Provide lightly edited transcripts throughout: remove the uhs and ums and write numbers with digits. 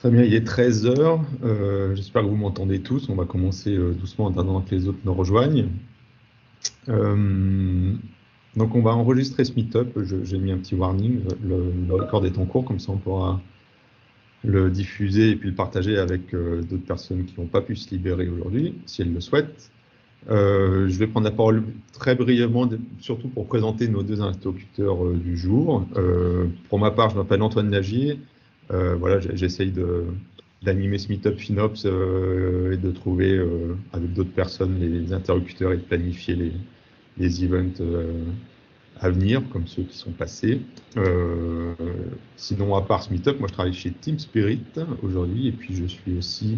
Très bien, il est 13 heures. J'espère que vous m'entendez tous. On va commencer doucement en attendant que les autres nous rejoignent. Euh, donc, on va enregistrer ce meet-up. J'ai mis un petit warning. Le record est en cours, comme ça on pourra le diffuser et puis le partager avec d'autres personnes qui n'ont pas pu se libérer aujourd'hui, si elles le souhaitent. Je vais prendre la parole très brièvement, surtout pour présenter nos deux interlocuteurs du jour. Pour ma part, je m'appelle Antoine Nagier. Voilà, j'essaye d'animer ce meet-up FinOps et de trouver avec d'autres personnes les interlocuteurs et de planifier les events à venir, comme ceux qui sont passés. Sinon, à part ce meet-up, moi je travaille chez Team Spirit aujourd'hui et puis je suis aussi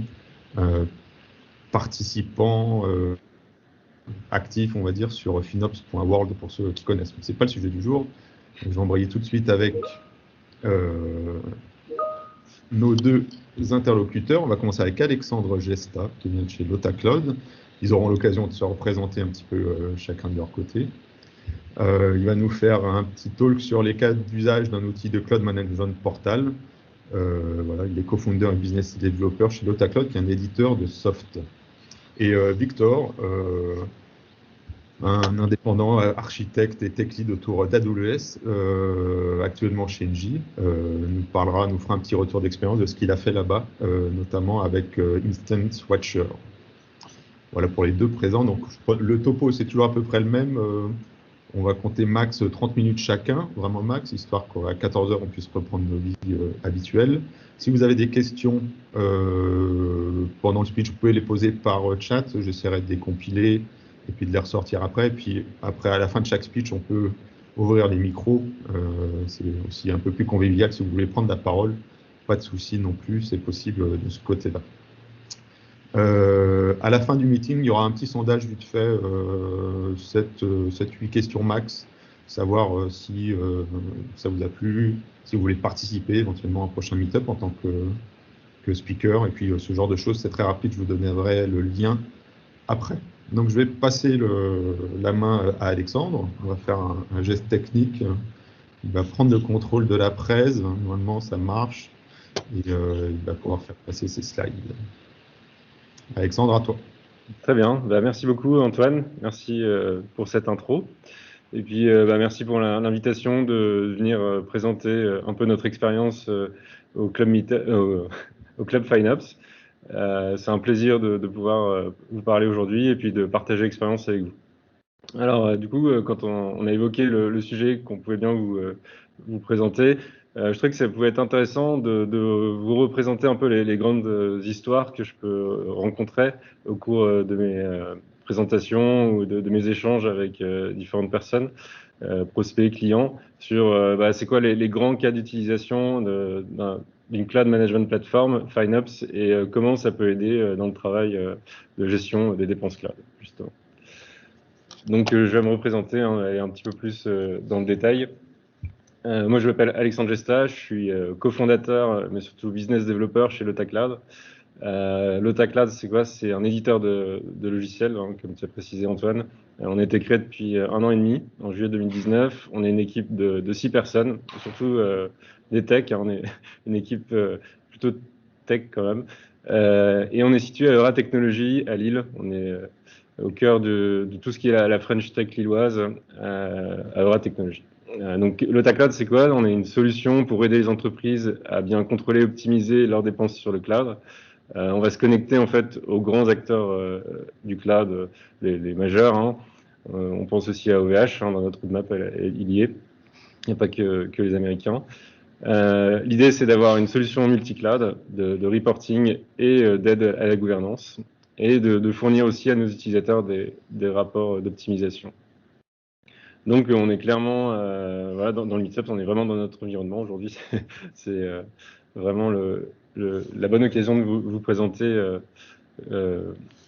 participant actif, on va dire, sur finops.world pour ceux qui connaissent. Ce n'est pas le sujet du jour. Donc, je vais embrayer tout de suite avec nos deux interlocuteurs. On va commencer avec Alexandre Gesta, qui vient de chez Lota Cloud. Ils auront l'occasion de se représenter un petit peu chacun de leur côté. Il va nous faire un petit talk sur les cas d'usage d'un outil de cloud management portal. Voilà, il est co-founder et business developer chez Lota Cloud, qui est un éditeur de soft. Et Victor, un indépendant architecte et tech lead autour d'AWS, actuellement chez Engie, nous fera un petit retour d'expérience de ce qu'il a fait là-bas, notamment avec Instance Watcher. Voilà pour les deux présents. Donc, le topo, c'est toujours à peu près le même. On va compter max 30 minutes chacun, vraiment max, histoire qu'à 14 heures, on puisse reprendre nos vies habituelles. Si vous avez des questions pendant le speech, vous pouvez les poser par chat. J'essaierai de les compiler et puis de les ressortir après. Et puis après, à la fin de chaque speech, on peut ouvrir les micros. C'est aussi un peu plus convivial. Si vous voulez prendre la parole, pas de souci non plus, c'est possible de ce côté-là. À la fin du meeting, il y aura un petit sondage vite fait, 7-8 questions max, savoir si ça vous a plu, si vous voulez participer éventuellement à un prochain meet-up en tant que speaker. Et puis ce genre de choses, c'est très rapide, je vous donnerai le lien après. Donc je vais passer la main à Alexandre, on va faire un geste technique. Il va prendre le contrôle de la presse, normalement ça marche, et il va pouvoir faire passer ses slides. Alexandre, à toi. Très bien, merci beaucoup Antoine, merci pour cette intro. Et puis merci pour l'invitation de venir présenter un peu notre expérience au Club FinOps. C'est un plaisir de pouvoir vous parler aujourd'hui et puis de partager l'expérience avec vous. Alors du coup, quand on a évoqué le sujet qu'on pouvait bien vous présenter, je trouvais que ça pouvait être intéressant de vous représenter un peu les grandes histoires que je peux rencontrer au cours de mes présentations ou de mes échanges avec différentes personnes, prospects, clients, sur c'est quoi les grands cas d'utilisation d'une cloud management platform, FinOps, et comment ça peut aider dans le travail de gestion des dépenses cloud, justement. Donc, je vais me représenter, aller un petit peu plus dans le détail. Moi, je m'appelle Alexandre Gesta, je suis cofondateur, mais surtout business developer chez Lota Cloud. Lota Cloud, c'est quoi? C'est un éditeur de logiciels, comme tu as précisé, Antoine. On a été créé depuis 1 an et demi, en juillet 2019. On est une équipe de 6 personnes, surtout des techs. On est une équipe plutôt tech quand même. Et on est situé à Eura Technologies, à Lille. On est au cœur de tout ce qui est la French Tech lilloise, à Eura Technologies. Donc, Lota Cloud, c'est quoi? On est une solution pour aider les entreprises à bien contrôler et optimiser leurs dépenses sur le cloud. On va se connecter en fait aux grands acteurs du cloud, les majeurs. On pense aussi à OVH, dans notre roadmap, il y est. Il n'y a pas que les Américains. L'idée, c'est d'avoir une solution multi-cloud de reporting et d'aide à la gouvernance, et de fournir aussi à nos utilisateurs des rapports d'optimisation. Donc, on est clairement, voilà, dans le Meetup, on est vraiment dans notre environnement aujourd'hui. C'est vraiment la bonne occasion de vous présenter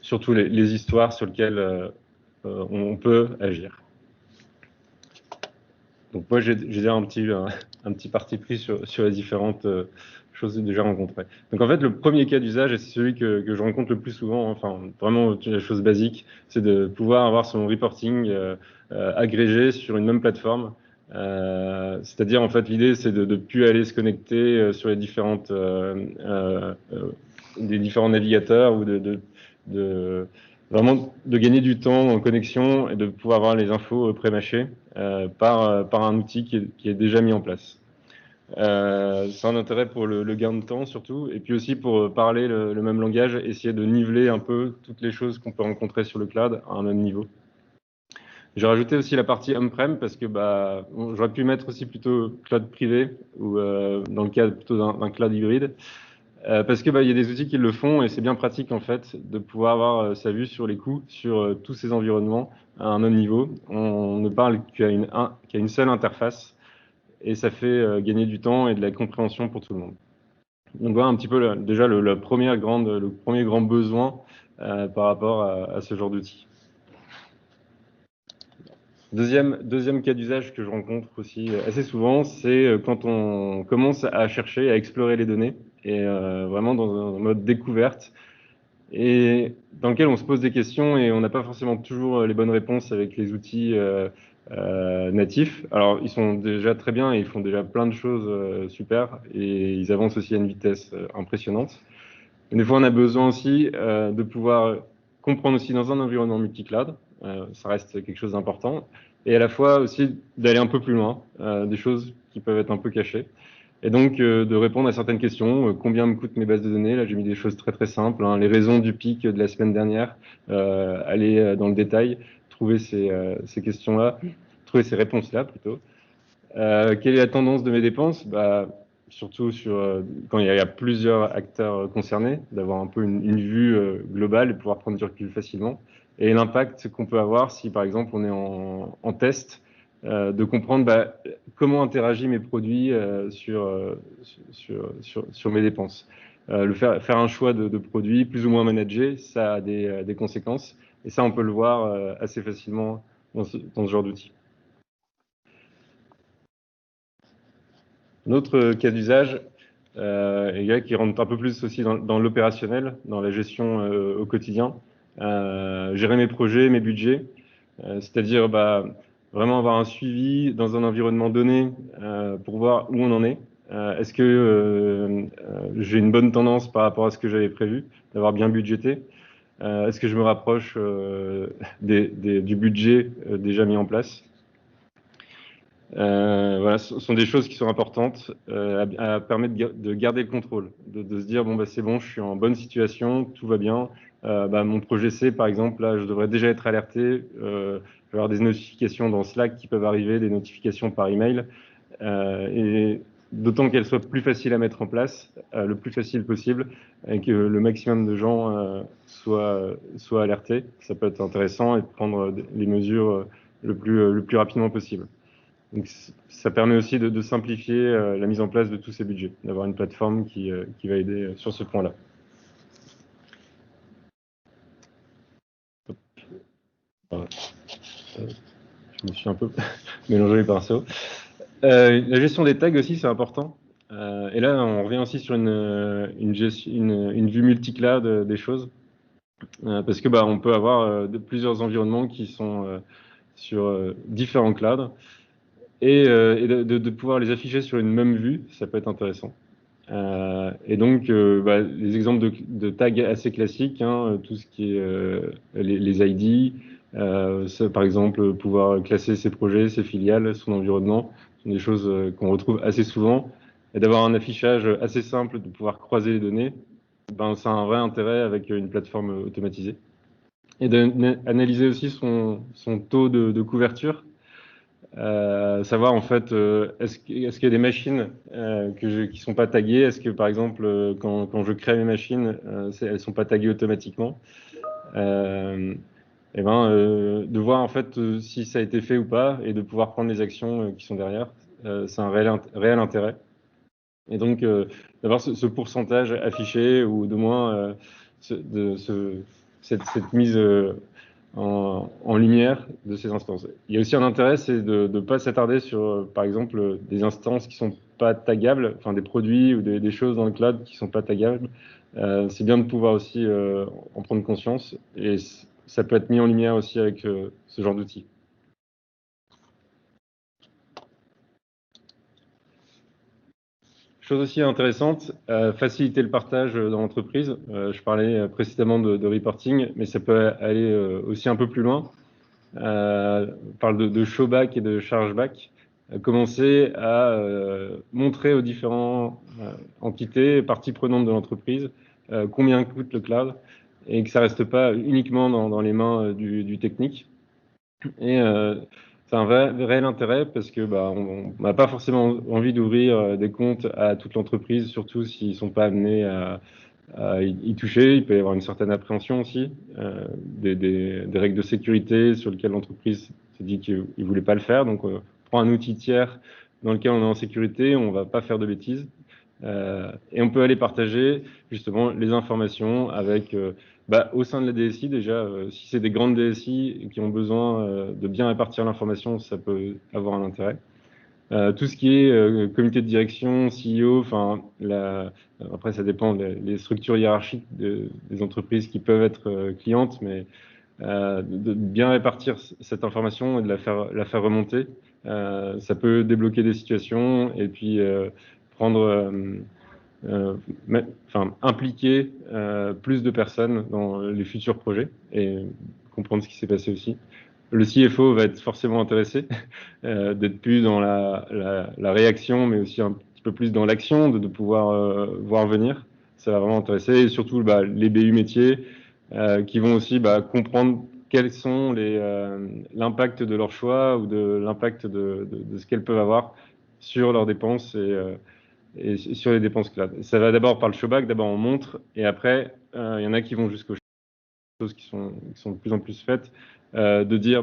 surtout les histoires sur lesquelles on peut agir. Donc moi, j'ai déjà un petit parti pris sur les différentes choses déjà rencontrées. Donc en fait, le premier cas d'usage, et c'est celui que je rencontre le plus souvent, enfin vraiment la chose basique, c'est de pouvoir avoir son reporting agrégé sur une même plateforme C'est-à-dire, en fait, l'idée, c'est de ne plus aller se connecter sur les des différents navigateurs ou vraiment de gagner du temps en connexion et de pouvoir avoir les infos pré-mâchées par un outil qui est déjà mis en place. C'est un intérêt pour le gain de temps surtout, et puis aussi pour parler le même langage, essayer de niveler un peu toutes les choses qu'on peut rencontrer sur le cloud à un même niveau. J'ai rajouté aussi la partie on-prem parce que j'aurais pu mettre aussi plutôt cloud privé ou dans le cas plutôt d'un cloud hybride. Parce que il y a des outils qui le font et c'est bien pratique en fait de pouvoir avoir sa vue sur les coûts sur tous ces environnements à un même niveau. On ne parle qu'à une seule interface et ça fait gagner du temps et de la compréhension pour tout le monde. Donc voilà un petit peu déjà le premier grand besoin par rapport à ce genre d'outil. Deuxième cas d'usage que je rencontre aussi assez souvent, c'est quand on commence à chercher, à explorer les données, et vraiment dans un mode découverte, et dans lequel on se pose des questions et on n'a pas forcément toujours les bonnes réponses avec les outils natifs. Alors, ils sont déjà très bien et ils font déjà plein de choses super, et ils avancent aussi à une vitesse impressionnante. Mais des fois, on a besoin aussi de pouvoir comprendre aussi dans un environnement multi-cloud, ça reste quelque chose d'important, et à la fois aussi d'aller un peu plus loin, des choses qui peuvent être un peu cachées, et donc de répondre à certaines questions. Combien me coûtent mes bases de données? Là, j'ai mis des choses très très simples, hein, les raisons du pic de la semaine dernière, aller dans le détail, trouver ces questions-là, trouver ces réponses-là plutôt. Quelle est la tendance de mes dépenses? Surtout quand il y a plusieurs acteurs concernés, d'avoir un peu une vue globale et pouvoir prendre du recul facilement. Et l'impact qu'on peut avoir si, par exemple, on est en test, de comprendre comment interagissent mes produits sur mes dépenses. Faire un choix de produits plus ou moins managé, ça a des conséquences. Et ça, on peut le voir assez facilement dans ce genre d'outil. Un autre cas d'usage, qui rentre un peu plus aussi dans l'opérationnel, dans la gestion au quotidien, gérer mes projets, mes budgets, c'est-à-dire vraiment avoir un suivi dans un environnement donné pour voir où on en est. Est-ce que j'ai une bonne tendance par rapport à ce que j'avais prévu, d'avoir bien budgété? Est-ce que je me rapproche du budget déjà mis en place? Voilà, ce sont des choses qui sont importantes à permettre de garder le contrôle, de se dire bon c'est bon, je suis en bonne situation, tout va bien. Mon projet C par exemple, là je devrais déjà être alerté. Je vais avoir des notifications dans Slack qui peuvent arriver, des notifications par email, et d'autant qu'elles soient plus faciles à mettre en place, le plus facile possible, et que le maximum de gens soient alertés. Ça peut être intéressant et de prendre les mesures le plus rapidement possible. Donc, ça permet aussi de simplifier la mise en place de tous ces budgets, d'avoir une plateforme qui va aider sur ce point-là. Voilà. Je me suis un peu mélangé les pinceaux. La gestion des tags aussi, c'est important. Et là, on revient aussi sur une vue multi-cloud des choses. Parce que on peut avoir plusieurs environnements qui sont sur différents clouds. Et de pouvoir les afficher sur une même vue, ça peut être intéressant. Et donc, les exemples de tags assez classiques, hein, tout ce qui est les ID, par exemple, pouvoir classer ses projets, ses filiales, son environnement, sont des choses qu'on retrouve assez souvent. Et d'avoir un affichage assez simple, de pouvoir croiser les données, ça a un vrai intérêt avec une plateforme automatisée. Et d'analyser aussi son taux de couverture. Savoir en fait est-ce qu'il y a des machines qui sont pas taguées, est-ce que par exemple quand je crée mes machines elles sont pas taguées automatiquement, de voir en fait si ça a été fait ou pas et de pouvoir prendre les actions qui sont derrière, c'est un réel intérêt, et donc d'avoir ce pourcentage affiché ou de moins cette mise en lumière de ces instances. Il y a aussi un intérêt, c'est de ne pas s'attarder sur, par exemple, des instances qui sont pas tagables, enfin des produits ou des choses dans le cloud qui sont pas tagables. C'est bien de pouvoir aussi en prendre conscience, et ça peut être mis en lumière aussi avec ce genre d'outils. Chose aussi intéressante, faciliter le partage dans l'entreprise. Je parlais précédemment de reporting, mais ça peut aller aussi un peu plus loin. On parle de showback et de chargeback. Commencer à montrer aux différentes entités, parties prenantes de l'entreprise, combien coûte le cloud et que ça reste pas uniquement dans les mains du technique. Et c'est un réel intérêt parce que on n'a pas forcément envie d'ouvrir des comptes à toute l'entreprise, surtout s'ils sont pas amenés à y toucher. Il peut y avoir une certaine appréhension aussi, des règles de sécurité sur lesquelles l'entreprise s'est dit qu'il ne voulait pas le faire. Donc, on prend un outil tiers dans lequel on est en sécurité, on ne va pas faire de bêtises. Et on peut aller partager justement les informations avec, au sein de la DSI déjà, si c'est des grandes DSI qui ont besoin de bien répartir l'information, ça peut avoir un intérêt. Tout ce qui est comité de direction, CEO, après ça dépend des structures hiérarchiques des entreprises qui peuvent être clientes, mais de bien répartir cette information et de la faire remonter, ça peut débloquer des situations et puis prendre, impliquer plus de personnes dans les futurs projets et comprendre ce qui s'est passé aussi. Le CFO va être forcément intéressé d'être plus dans la réaction, mais aussi un petit peu plus dans l'action, de pouvoir voir venir. Ça va vraiment intéresser. Et surtout, les BU métiers qui vont aussi comprendre quels sont l'impact de leur choix ou de l'impact de ce qu'elles peuvent avoir sur leurs dépenses et sur les dépenses cloud. Ça va d'abord par le showback, d'abord on montre, et après, il y en a qui vont jusqu'aux choses qui sont de plus en plus faites, de dire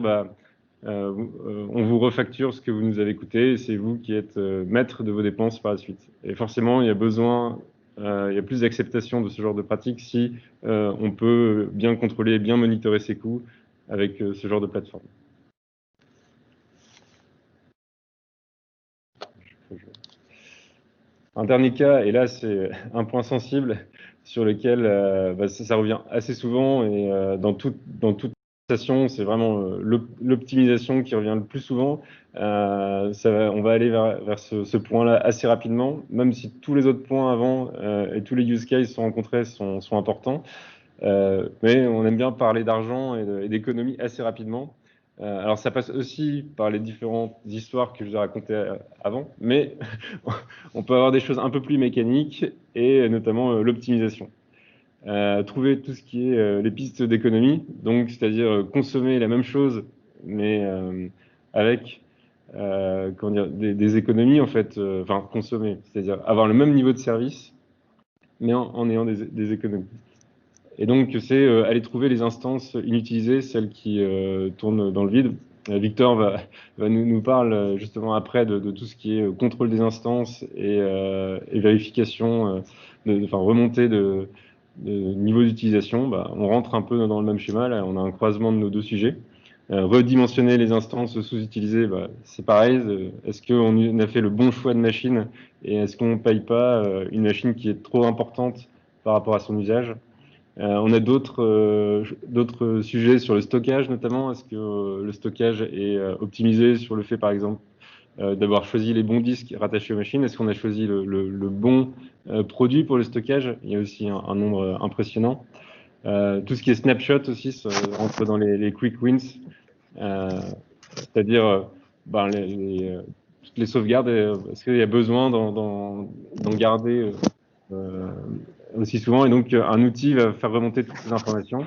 on vous refacture ce que vous nous avez coûté, et c'est vous qui êtes maître de vos dépenses par la suite. Et forcément, il y a besoin, il y a plus d'acceptation de ce genre de pratique si on peut bien contrôler, bien monitorer ses coûts avec ce genre de plateforme. Un dernier cas, et là c'est un point sensible sur lequel ça revient assez souvent et dans toute station, c'est vraiment l'optimisation qui revient le plus souvent. On va aller vers ce point-là assez rapidement, même si tous les autres points avant et tous les use cases sont rencontrés sont importants. Mais on aime bien parler d'argent et d'économie assez rapidement. Alors ça passe aussi par les différentes histoires que je vous ai racontées avant, mais on peut avoir des choses un peu plus mécaniques et notamment l'optimisation. Trouver tout ce qui est les pistes d'économie, donc c'est-à-dire consommer la même chose, mais avec des économies en fait, consommer, c'est-à-dire avoir le même niveau de service, mais en ayant des économies. Et donc, c'est aller trouver les instances inutilisées, celles qui tournent dans le vide. Victor va nous parler justement après de tout ce qui est contrôle des instances et vérification, remontée de niveau d'utilisation. On rentre un peu dans le même schéma. Là, on a un croisement de nos deux sujets. Redimensionner les instances sous-utilisées, c'est pareil. Est-ce qu'on a fait le bon choix de machine et est-ce qu'on ne paye pas une machine qui est trop importante par rapport à son usage? On a d'autres sujets sur le stockage notamment. Est-ce que le stockage est optimisé sur le fait, par exemple, d'avoir choisi les bons disques rattachés aux machines? Est-ce qu'on a choisi le bon produit pour le stockage? Il y a aussi un nombre impressionnant. Tout ce qui est snapshot aussi, ça rentre dans les quick wins, c'est-à-dire toutes les sauvegardes. Est-ce qu'il y a besoin d'en garder aussi souvent, et donc un outil va faire remonter toutes ces informations.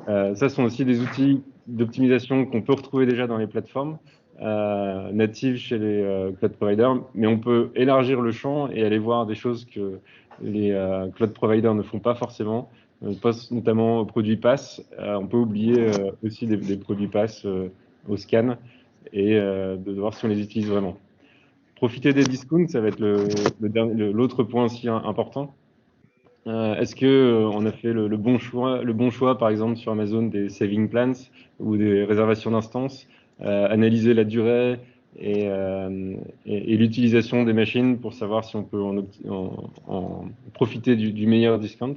Ça sont aussi des outils d'optimisation qu'on peut retrouver déjà dans les plateformes natives chez les cloud providers, mais on peut élargir le champ et aller voir des choses que les cloud providers ne font pas forcément. On pense notamment aux produits PaaS. On peut oublier aussi des produits PaaS au scan et de voir si on les utilise vraiment. Profiter des discounts, ça va être l'autre point aussi important. Est-ce que on a fait le bon choix, par exemple sur Amazon, des saving plans ou des réservations d'instances, analyser la durée et l'utilisation des machines pour savoir si on peut en profiter du meilleur discount.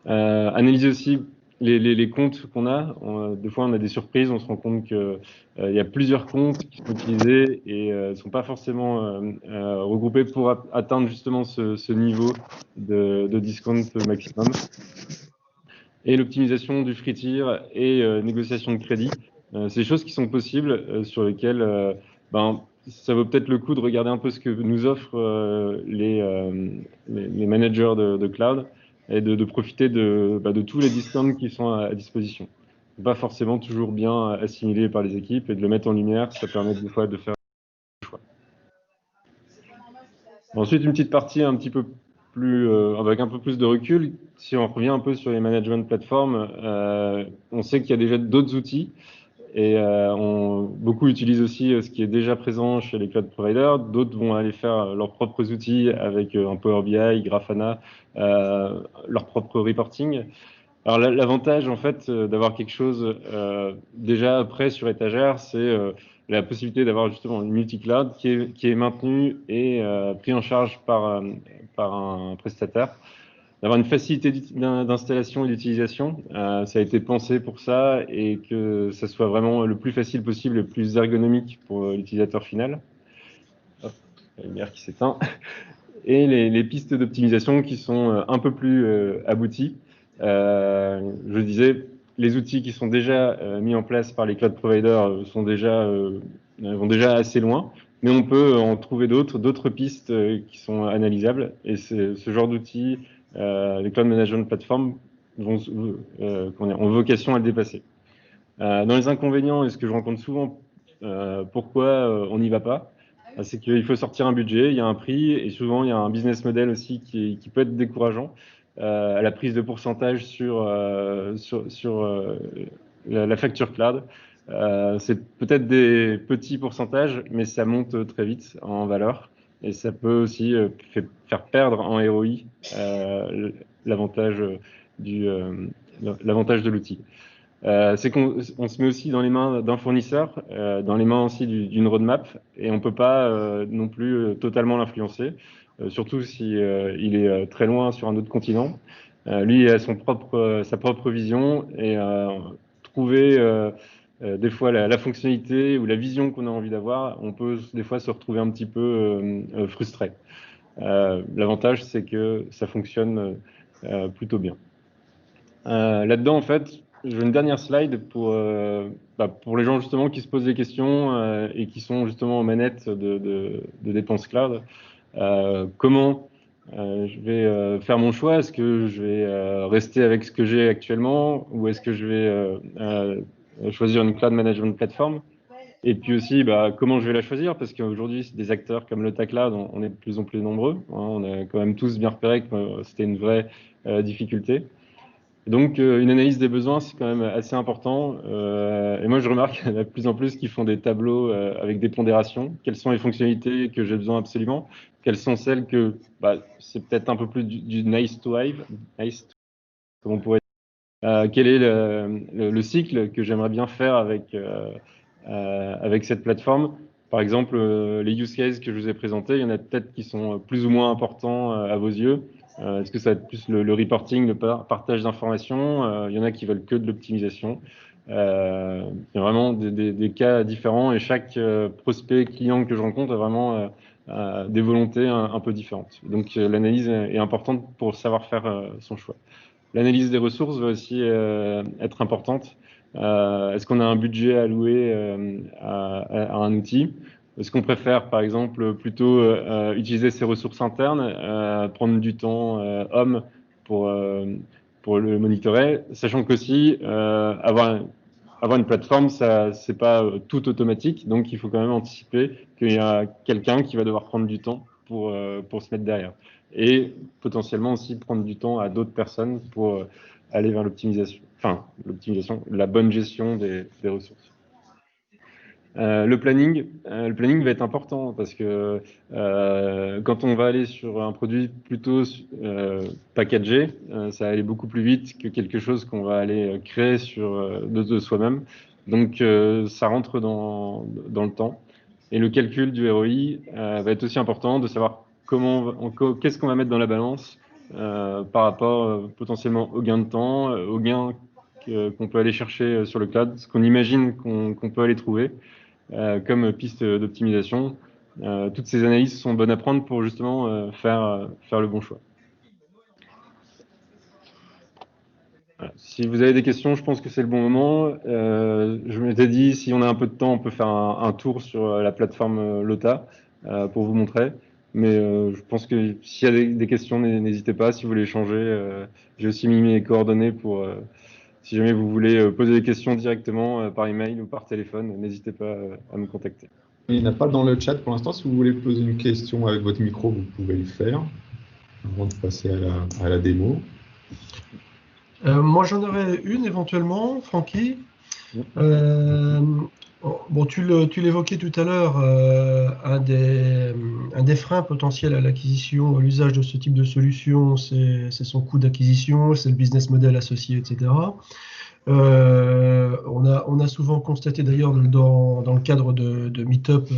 Analyser aussi les comptes qu'on a, des fois on a des surprises, on se rend compte qu'il y a plusieurs comptes qui sont utilisés et ne sont pas forcément regroupés pour atteindre justement ce niveau de discount maximum. Et l'optimisation du free tier et négociation de crédit, c'est des choses qui sont possibles, sur lesquelles ça vaut peut-être le coup de regarder un peu ce que nous offrent les managers de cloud et de profiter de tous les discounts qui sont à disposition. Pas forcément toujours bien assimilé par les équipes, et de le mettre en lumière, ça permet des fois de faire des choix. Ensuite, une petite partie un petit peu plus, avec un peu plus de recul, si on revient un peu sur les management plateformes, on sait qu'il y a déjà d'autres outils. Et beaucoup utilisent aussi ce qui est déjà présent chez les cloud providers. D'autres vont aller faire leurs propres outils avec un Power BI, Grafana, leur propre reporting. Alors l'avantage en fait d'avoir quelque chose déjà prêt sur étagère, c'est la possibilité d'avoir justement une multi-cloud qui est maintenue et pris en charge par un prestataire, d'avoir une facilité d'installation et d'utilisation. Ça a été pensé pour ça et que ça soit vraiment le plus facile possible, le plus ergonomique pour l'utilisateur final. Hop, la lumière qui s'éteint. Et les pistes d'optimisation qui sont un peu plus abouties. Je disais, les outils qui sont déjà mis en place par les cloud providers vont déjà assez loin, mais on peut en trouver d'autres pistes qui sont analysables. Et ce genre d'outils, les cloud management platforms ont vocation à le dépasser. Dans les inconvénients, et ce que je rencontre souvent, pourquoi on n'y va pas, c'est qu'il faut sortir un budget, il y a un prix, et souvent il y a un business model aussi qui peut être décourageant à la prise de pourcentage sur la facture cloud. C'est peut-être des petits pourcentages, mais ça monte très vite en valeur, et ça peut aussi faire perdre en ROI l'avantage de l'outil. C'est qu'on se met aussi dans les mains d'un fournisseur, dans les mains aussi d'une roadmap, et on peut pas non plus totalement l'influencer, surtout si il est très loin sur un autre continent. Lui il a sa propre vision, et trouver des fois la fonctionnalité ou la vision qu'on a envie d'avoir, on peut des fois se retrouver un petit peu frustré. L'avantage, c'est que ça fonctionne plutôt bien. Là-dedans, en fait, j'ai une dernière slide pour les gens justement qui se posent des questions et qui sont justement aux manettes de dépenses cloud. Comment je vais faire mon choix? Est-ce que je vais rester avec ce que j'ai actuellement, ou est-ce que je vais choisir une cloud management platform? Et puis aussi, comment je vais la choisir? Parce qu'aujourd'hui, des acteurs comme le Cloud, on est de plus en plus nombreux. On a quand même tous bien repéré que c'était une vraie difficulté. Donc, une analyse des besoins, c'est quand même assez important. Et moi, je remarque qu'il y en a de plus en plus qui font des tableaux avec des pondérations. Quelles sont les fonctionnalités que j'ai besoin absolument? Quelles sont celles que c'est peut-être un peu plus du nice to have, comme on pourrait dire. Quel est le cycle que j'aimerais bien faire avec cette plateforme? Par exemple, les use cases que je vous ai présentés, il y en a peut-être qui sont plus ou moins importants à vos yeux. Est-ce que ça va être plus le reporting, le partage d'informations? Il y en a qui veulent que de l'optimisation. Il y a vraiment des cas différents, et chaque prospect client que je rencontre a vraiment des volontés un peu différentes. Donc l'analyse est importante pour savoir faire son choix. L'analyse des ressources va aussi être importante. Est-ce qu'on a un budget alloué à un outil? Est-ce qu'on préfère, par exemple, plutôt utiliser ses ressources internes, prendre du temps homme pour, pour le monitorer, sachant qu'aussi avoir une plateforme, ça c'est pas tout automatique, donc il faut quand même anticiper qu'il y a quelqu'un qui va devoir prendre du temps pour se mettre derrière, et potentiellement aussi prendre du temps à d'autres personnes pour aller vers l'optimisation, la bonne gestion des ressources. Le planning va être important, parce que quand on va aller sur un produit plutôt packagé, ça va aller beaucoup plus vite que quelque chose qu'on va aller créer de soi-même. Donc ça rentre dans le temps. Et le calcul du ROI va être aussi important, de savoir qu'est-ce qu'on va mettre dans la balance par rapport potentiellement au gain de temps, au gain qu'on peut aller chercher sur le cloud, ce qu'on imagine qu'on peut aller trouver comme piste d'optimisation. Toutes ces analyses sont bonnes à prendre pour justement faire le bon choix. Voilà. Si vous avez des questions, je pense que c'est le bon moment. Je m'étais dit, si on a un peu de temps, on peut faire un tour sur la plateforme Lota pour vous montrer. Mais je pense que s'il y a des questions, n'hésitez pas. Si vous voulez échanger, j'ai aussi mis mes coordonnées pour si jamais vous voulez poser des questions directement par email ou par téléphone, n'hésitez pas à me contacter. Il n'y en a pas dans le chat pour l'instant. Si vous voulez poser une question avec votre micro, vous pouvez le faire avant de passer à la démo. Moi, j'en aurais une éventuellement, Francky. Bon, tu l'évoquais tout à l'heure, un des freins potentiels à l'acquisition, à l'usage de ce type de solution, c'est son coût d'acquisition, c'est le business model associé, etc. On a souvent constaté d'ailleurs dans le cadre de meet-up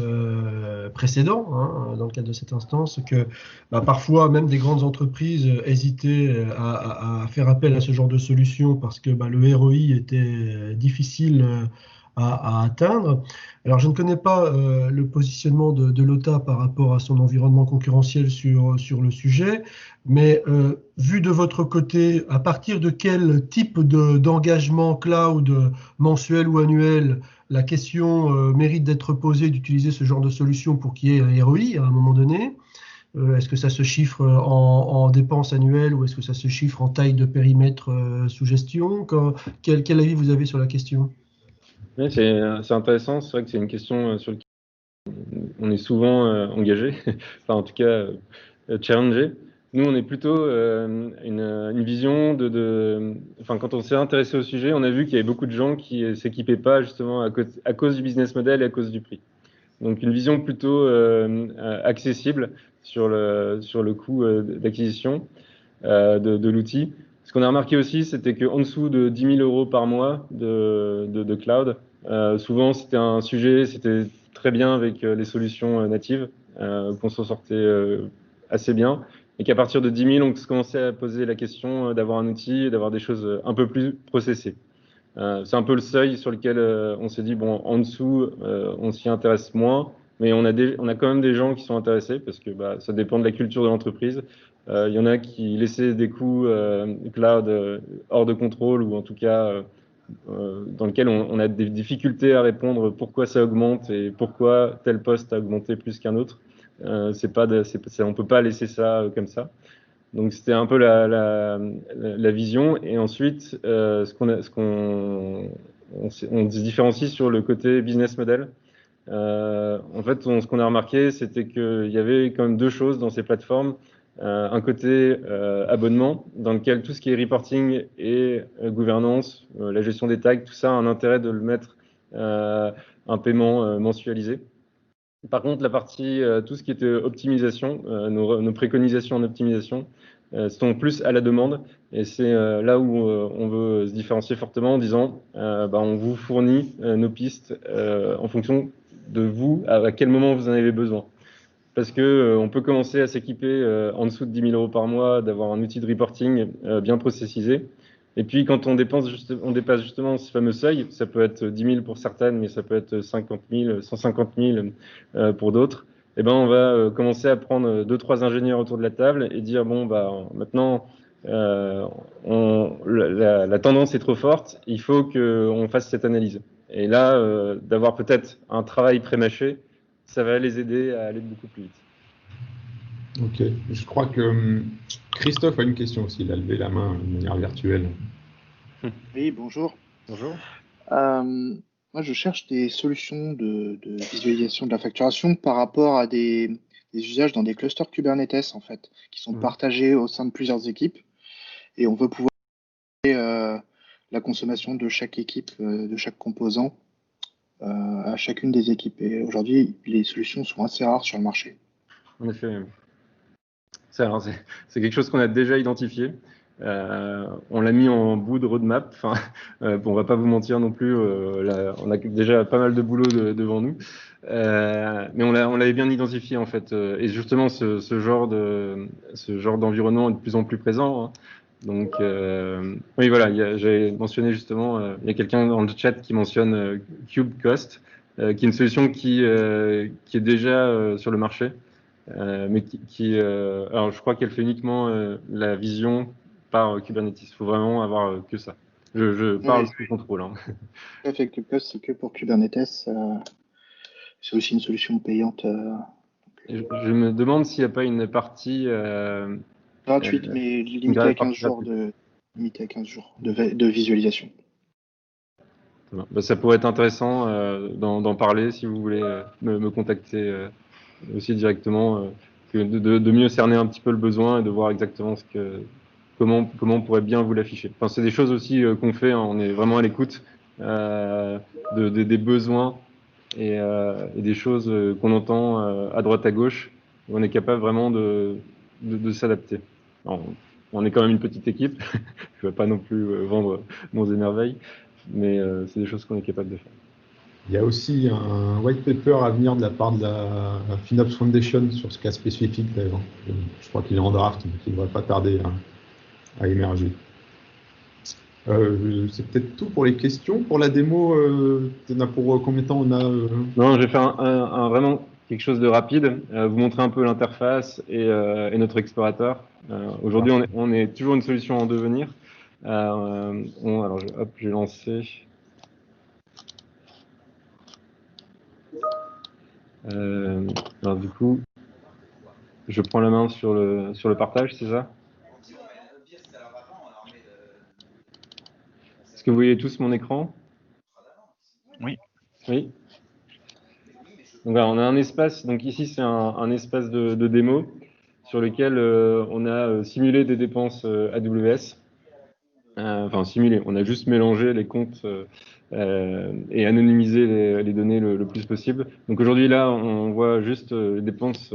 précédents, hein, dans le cadre de cette instance, que parfois même des grandes entreprises hésitaient à faire appel à ce genre de solution parce que le ROI était difficile à atteindre. Alors, je ne connais pas le positionnement de l'OTA par rapport à son environnement concurrentiel sur le sujet, mais vu de votre côté, à partir de quel type d'engagement cloud mensuel ou annuel la question mérite d'être posée d'utiliser ce genre de solution pour qu'il y ait un ROI à un moment donné? Est-ce que ça se chiffre en dépenses annuelles ou est-ce que ça se chiffre en taille de périmètre sous gestion? Quel avis vous avez sur la question? Oui, c'est intéressant. C'est vrai que c'est une question sur laquelle on est souvent engagé, enfin en tout cas challengé. Nous, on est plutôt une vision enfin, quand on s'est intéressé au sujet, on a vu qu'il y avait beaucoup de gens qui s'équipaient pas justement à cause du business model et à cause du prix. Donc une vision plutôt accessible sur le coût d'acquisition de l'outil. Ce qu'on a remarqué aussi, c'était qu'en dessous de 10 000 euros par mois de cloud, souvent c'était un sujet, c'était très bien avec les solutions natives, qu'on s'en sortait assez bien, et qu'à partir de 10 000, on commençait à poser la question d'avoir un outil et d'avoir des choses un peu plus processées. C'est un peu le seuil sur lequel on s'est dit, bon, en dessous, on s'y intéresse moins, mais on a quand même des gens qui sont intéressés parce que ça dépend de la culture de l'entreprise. Il y en a qui laissaient des coûts cloud hors de contrôle ou en tout cas dans lequel on a des difficultés à répondre pourquoi ça augmente et pourquoi tel poste a augmenté plus qu'un autre. On peut pas laisser ça comme ça. Donc c'était un peu la vision. Et ensuite, on se différencie sur le côté business model. En fait, ce qu'on a remarqué, c'était qu'il y avait quand même deux choses dans ces plateformes. Un côté abonnement, dans lequel tout ce qui est reporting et gouvernance, la gestion des tags, tout ça a un intérêt de le mettre un paiement mensualisé. Par contre, la partie, tout ce qui était optimisation, nos préconisations en optimisation, sont plus à la demande. Et c'est là où on veut se différencier fortement en disant, on vous fournit nos pistes en fonction de vous, à quel moment vous en avez besoin. Parce que on peut commencer à s'équiper en dessous de 10 000 euros par mois, d'avoir un outil de reporting bien processisé. Et puis quand on dépasse justement ce fameux seuil, ça peut être 10 000 pour certaines, mais ça peut être 50 000, 150 000 pour d'autres. Et on va commencer à prendre 2-3 ingénieurs autour de la table et dire bon maintenant la tendance est trop forte, il faut qu'on fasse cette analyse. Et là, d'avoir peut-être un travail pré-mâché, ça va les aider à aller beaucoup plus vite. Ok, je crois que Christophe a une question aussi, il a levé la main de manière virtuelle. Oui, bonjour. Bonjour. Moi, je cherche des solutions de visualisation de la facturation par rapport à des usages dans des clusters Kubernetes, en fait, qui sont partagés au sein de plusieurs équipes. Et on veut pouvoir la consommation de chaque équipe, de chaque composant, à chacune des équipes. Et aujourd'hui, les solutions sont assez rares sur le marché. En effet. C'est quelque chose qu'on a déjà identifié. On l'a mis en bout de roadmap. Enfin, on va pas vous mentir non plus. On a déjà pas mal de boulot devant nous, mais on l'avait bien identifié en fait. Et justement, ce genre d'environnement est de plus en plus présent. Hein. Donc, oui, voilà, j'ai mentionné justement, il y a quelqu'un dans le chat qui mentionne KubeCost, qui est une solution qui est déjà sur le marché, mais alors je crois qu'elle fait uniquement la vision par Kubernetes. Il faut vraiment avoir que ça. Je parle Oui, sous contrôle. Hein. tout à fait. KubeCost, c'est que pour Kubernetes. C'est aussi une solution payante Je me demande s'il n'y a pas une partie gratuite, mais une limitée à 15 partie jours gratuite. de visualisation. Bah, ça pourrait être intéressant d'en parler si vous voulez me contacter aussi directement, que de mieux cerner un petit peu le besoin et de voir exactement comment on pourrait bien vous l'afficher. Enfin, c'est des choses aussi qu'on fait, hein, on est vraiment à l'écoute des besoins et des choses qu'on entend à droite à gauche. On est capable vraiment de s'adapter. On est quand même une petite équipe, je ne vais pas non plus vendre monts et merveilles, mais c'est des choses qu'on est capable de faire. Il y a aussi un white paper à venir de la part de la FinOps Foundation sur ce cas spécifique d'ailleurs. Je crois qu'il est en draft, mais il ne devrait pas tarder à émerger. C'est peut-être tout pour les questions. Pour la démo, pour combien de temps on a Non, je vais faire vraiment quelque chose de rapide, vous montrer un peu l'interface et notre explorateur. Aujourd'hui, on est toujours une solution en devenir. Alors, j'ai lancé. Alors du coup, je prends la main sur le partage, c'est ça? Est-ce que vous voyez tous mon écran? Oui. Oui. Donc voilà, on a un espace, donc ici c'est un espace de démo sur lequel on a simulé des dépenses AWS. Enfin simulé, on a juste mélangé les comptes et anonymisé les données le plus possible. Donc aujourd'hui là, on voit juste les dépenses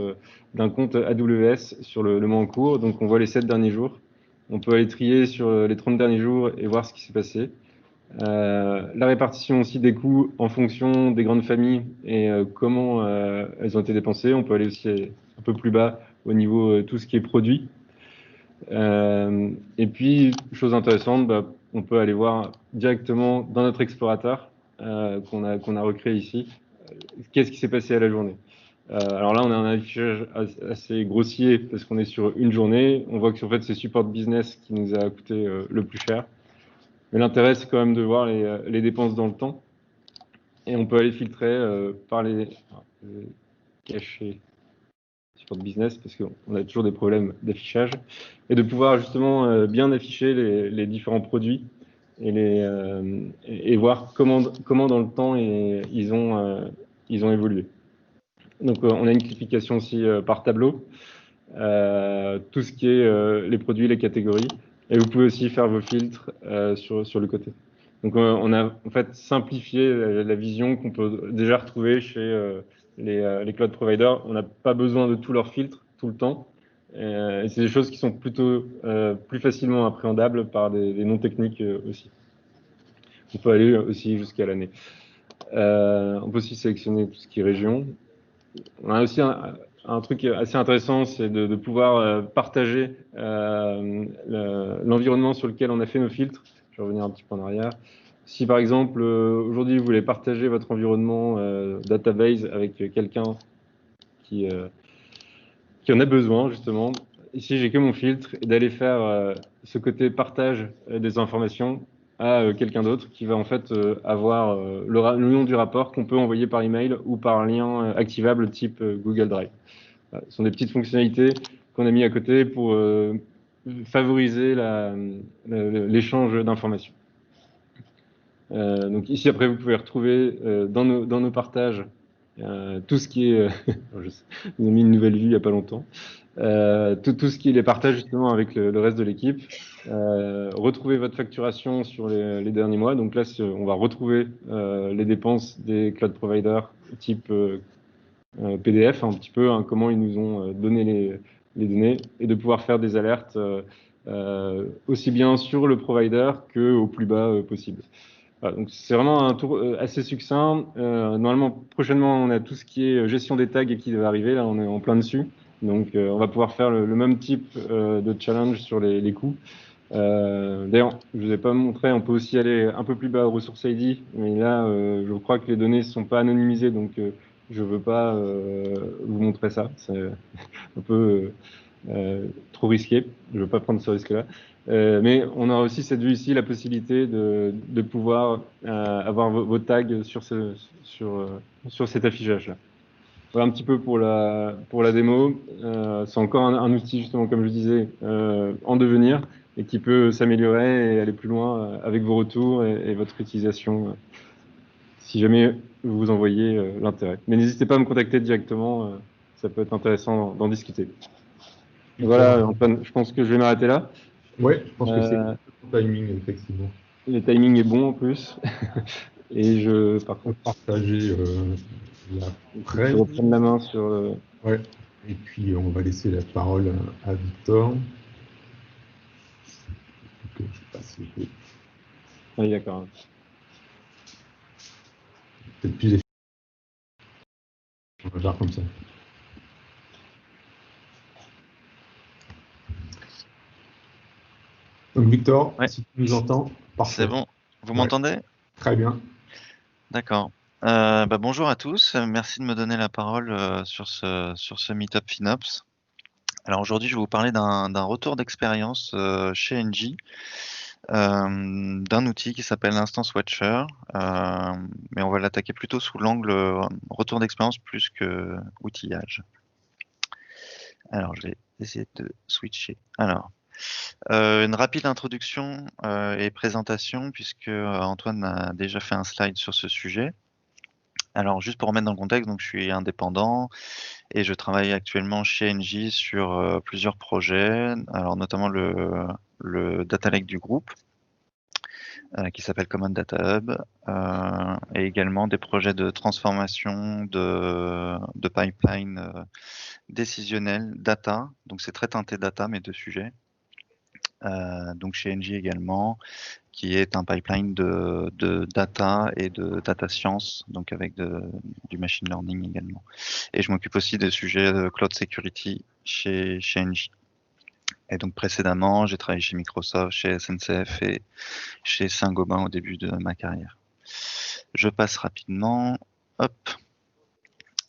d'un compte AWS sur le mois en cours. Donc on voit les 7 derniers jours. On peut aller trier sur les 30 derniers jours et voir ce qui s'est passé. La répartition aussi des coûts en fonction des grandes familles et comment elles ont été dépensées. On peut aller aussi un peu plus bas au niveau tout ce qui est produit. Et puis, chose intéressante, bah, on peut aller voir directement dans notre explorateur qu'on a recréé ici, qu'est-ce qui s'est passé à la journée. Alors là, on a un affichage assez grossier parce qu'on est sur une journée. On voit que en fait, c'est Support Business qui nous a coûté le plus cher. Mais l'intérêt, c'est quand même de voir les dépenses dans le temps. Et on peut aller filtrer par les cacher Support Business parce qu'on a toujours des problèmes d'affichage et de pouvoir justement bien afficher les différents produits et voir comment dans le temps ils ont évolué. Donc on a une classification aussi par tableau, tout ce qui est les produits, les catégories, et vous pouvez aussi faire vos filtres sur le côté. Donc on a en fait simplifié la vision qu'on peut déjà retrouver chez les cloud providers. On n'a pas besoin de tous leurs filtres tout le temps. Et c'est des choses qui sont plutôt plus facilement appréhendables par des non-techniques aussi. On peut aller aussi jusqu'à l'année. On peut aussi sélectionner tout ce qui est région. On a aussi un truc assez intéressant, c'est de pouvoir partager l'environnement sur lequel on a fait nos filtres. Je vais revenir un petit peu en arrière. Si par exemple, aujourd'hui, vous voulez partager votre environnement database avec quelqu'un qui en a besoin, justement, ici, j'ai que mon filtre, et d'aller faire ce côté partage des informations à quelqu'un d'autre qui va en fait avoir le nom du rapport qu'on peut envoyer par email ou par lien activable type Google Drive. Ce sont des petites fonctionnalités qu'on a mis à côté pour favoriser l'échange d'informations. Donc ici, après, vous pouvez retrouver dans nos partages tout ce qui est... Nous avons mis une nouvelle vue il n'y a pas longtemps. Tout ce qui est les partages justement avec le reste de l'équipe. Retrouver votre facturation sur les derniers mois. Donc là, on va retrouver les dépenses des cloud providers type PDF, un petit peu, hein, comment ils nous ont donné les données, et de pouvoir faire des alertes aussi bien sur le provider qu'au plus bas possible. Voilà, donc c'est vraiment un tour assez succinct. Normalement, prochainement, on a tout ce qui est gestion des tags qui va arriver. Là, on est en plein dessus. Donc, on va pouvoir faire le même type de challenge sur les coûts. D'ailleurs, je ne vous ai pas montré, on peut aussi aller un peu plus bas au ressources ID, mais là, je crois que les données ne sont pas anonymisées, donc je ne veux pas vous montrer ça. C'est un peu trop risqué. Je ne veux pas prendre ce risque-là. Mais on aura aussi cette vue ici, la possibilité de pouvoir avoir vos tags sur cet affichage-là. Voilà un petit peu pour la démo. C'est encore un outil, justement, comme je disais, en devenir et qui peut s'améliorer et aller plus loin avec vos retours et votre utilisation, si jamais vous en voyez l'intérêt. Mais n'hésitez pas à me contacter directement, ça peut être intéressant d'en discuter. Voilà, Antoine, je pense que je vais m'arrêter là. Ouais, je pense que c'est le timing, effectivement. Le timing est bon en plus. Et par contre, partager je reprends la main sur. Ouais. Et puis on va laisser la parole à Victor. Que je passe le coup. Oui, d'accord. Peut-être plus efficace. On va faire comme ça. Donc Victor, si tu nous entends, parfait. C'est bon, vous m'entendez? Très bien. D'accord. Bonjour à tous, merci de me donner la parole sur ce Meetup FinOps. Alors aujourd'hui, je vais vous parler d'un retour d'expérience chez Engie, d'un outil qui s'appelle Instance Watcher, mais on va l'attaquer plutôt sous l'angle retour d'expérience plus que outillage. Alors, je vais essayer de switcher. Alors, une rapide introduction et présentation, puisque Antoine a déjà fait un slide sur ce sujet. Alors, juste pour remettre dans le contexte, donc je suis indépendant et je travaille actuellement chez Engie sur plusieurs projets, alors notamment le Data Lake du groupe, qui s'appelle Common Data Hub, et également des projets de transformation de pipeline décisionnel data. Donc c'est très teinté data, mes deux sujets. Donc chez Engie également, qui est un pipeline de data et de data science, donc avec du machine learning également. Et je m'occupe aussi des sujets de cloud security chez Engie. Et donc précédemment, j'ai travaillé chez Microsoft, chez SNCF et chez Saint-Gobain au début de ma carrière. Je passe rapidement. Hop.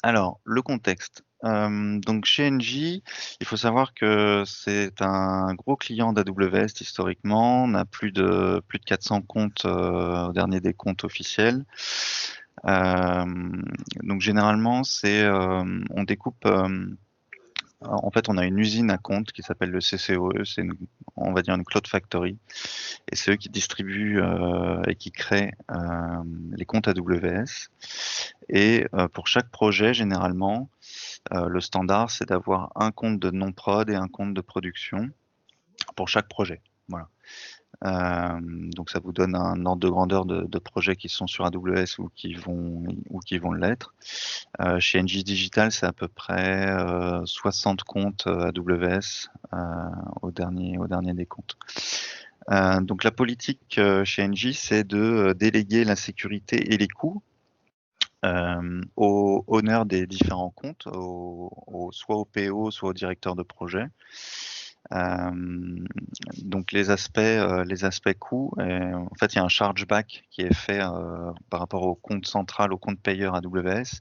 Alors, le contexte. Donc chez Engie, il faut savoir que c'est un gros client d'AWS historiquement. On a plus de 400 comptes au dernier des comptes officiels. Donc généralement, on découpe. En fait, on a une usine à compte qui s'appelle le CCOE. On va dire une cloud factory, et c'est eux qui distribuent et qui créent les comptes AWS. Et pour chaque projet, généralement, le standard, c'est d'avoir un compte de non-prod et un compte de production pour chaque projet. Voilà. Donc ça vous donne un ordre de grandeur de projets qui sont sur AWS ou qui vont l'être. Chez Engie Digital, c'est à peu près 60 comptes AWS au dernier des comptes. Donc la politique chez Engie, c'est de déléguer la sécurité et les coûts au owner des différents comptes, soit au PO, soit au directeur de projet. Donc les aspects coûts, en fait il y a un chargeback qui est fait par rapport au compte central, au compte payeur AWS,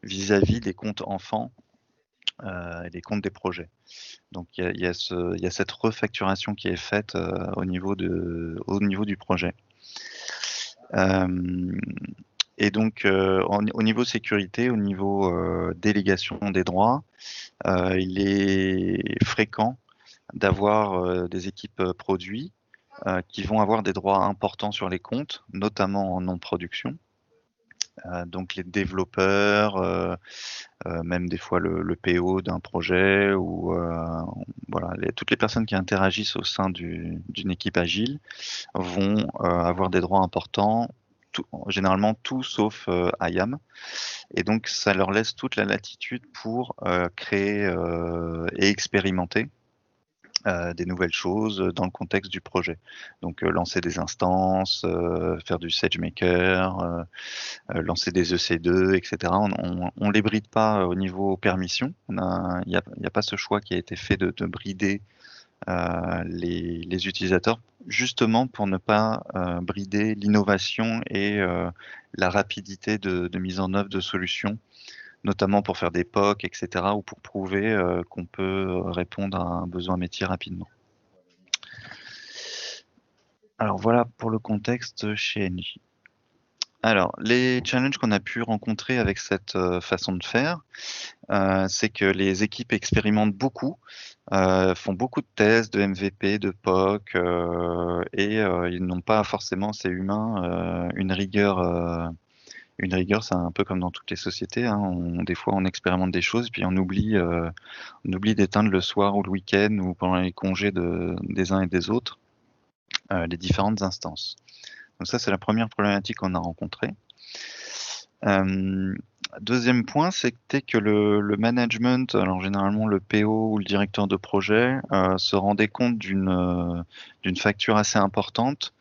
vis-à-vis des comptes enfants et des comptes des projets. Donc il y a cette refacturation qui est faite au niveau du projet. Et donc au niveau sécurité, au niveau délégation des droits, il est fréquent d'avoir des équipes produits qui vont avoir des droits importants sur les comptes, notamment en non-production. Donc les développeurs, même des fois le PO d'un projet, ou voilà, toutes les personnes qui interagissent au sein d'une équipe agile vont avoir des droits importants, généralement tout sauf IAM. Et donc ça leur laisse toute la latitude pour créer et expérimenter des nouvelles choses dans le contexte du projet. Donc lancer des instances, faire du SageMaker, lancer des EC2, etc. On les bride pas au niveau permission. Il n'y a pas ce choix qui a été fait de brider les utilisateurs, justement pour ne pas brider l'innovation et la rapidité de mise en œuvre de solutions, notamment pour faire des POC, etc., ou pour prouver qu'on peut répondre à un besoin métier rapidement. Alors voilà pour le contexte chez Engie. Alors, les challenges qu'on a pu rencontrer avec cette façon de faire, c'est que les équipes expérimentent beaucoup, font beaucoup de tests, de MVP, de POC, et ils n'ont pas forcément, ces humains, une rigueur. Une rigueur, c'est un peu comme dans toutes les sociétés, hein. Des fois, on expérimente des choses, puis on oublie d'éteindre le soir ou le week-end ou pendant les congés des uns et des autres les différentes instances. Donc ça, c'est la première problématique qu'on a rencontrée. Deuxième point, c'était que le management, alors généralement le PO ou le directeur de projet, se rendait compte d'une facture assez importante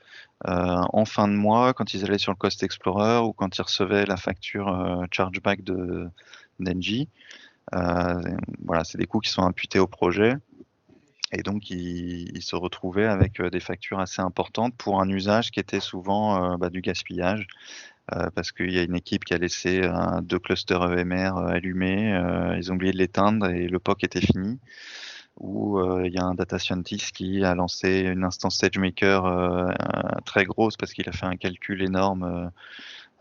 en fin de mois quand ils allaient sur le Cost Explorer ou quand ils recevaient la facture chargeback d'Engie. Voilà, c'est des coûts qui sont imputés au projet. Et donc, ils se retrouvaient avec des factures assez importantes pour un usage qui était souvent du gaspillage, parce qu'il y a une équipe qui a laissé 2 clusters EMR allumés, ils ont oublié de l'éteindre et le POC était fini. Ou il y a un data scientist qui a lancé une instance SageMaker très grosse parce qu'il a fait un calcul énorme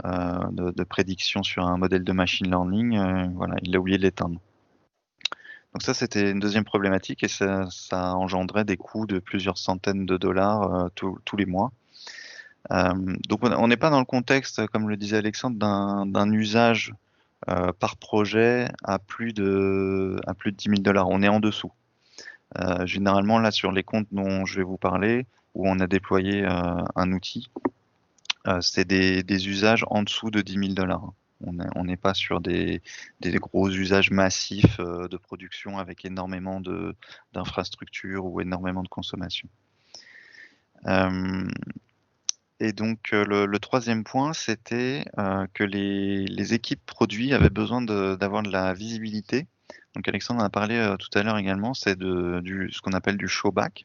de prédiction sur un modèle de machine learning. Voilà, il a oublié de l'éteindre. Donc ça, c'était une deuxième problématique et ça engendrait des coûts de plusieurs centaines de dollars tous les mois. Donc on n'est pas dans le contexte, comme le disait Alexandre, d'un usage par projet à plus de 10 000 $. On est en dessous. Généralement, là, sur les comptes dont je vais vous parler, où on a déployé un outil, c'est des usages en dessous de 10 000 $. On n'est pas sur des gros usages massifs de production avec énormément d'infrastructures ou énormément de consommation. Et donc le troisième point, c'était que les équipes produits avaient besoin d'avoir de la visibilité. Donc Alexandre en a parlé tout à l'heure également, c'est ce qu'on appelle du showback.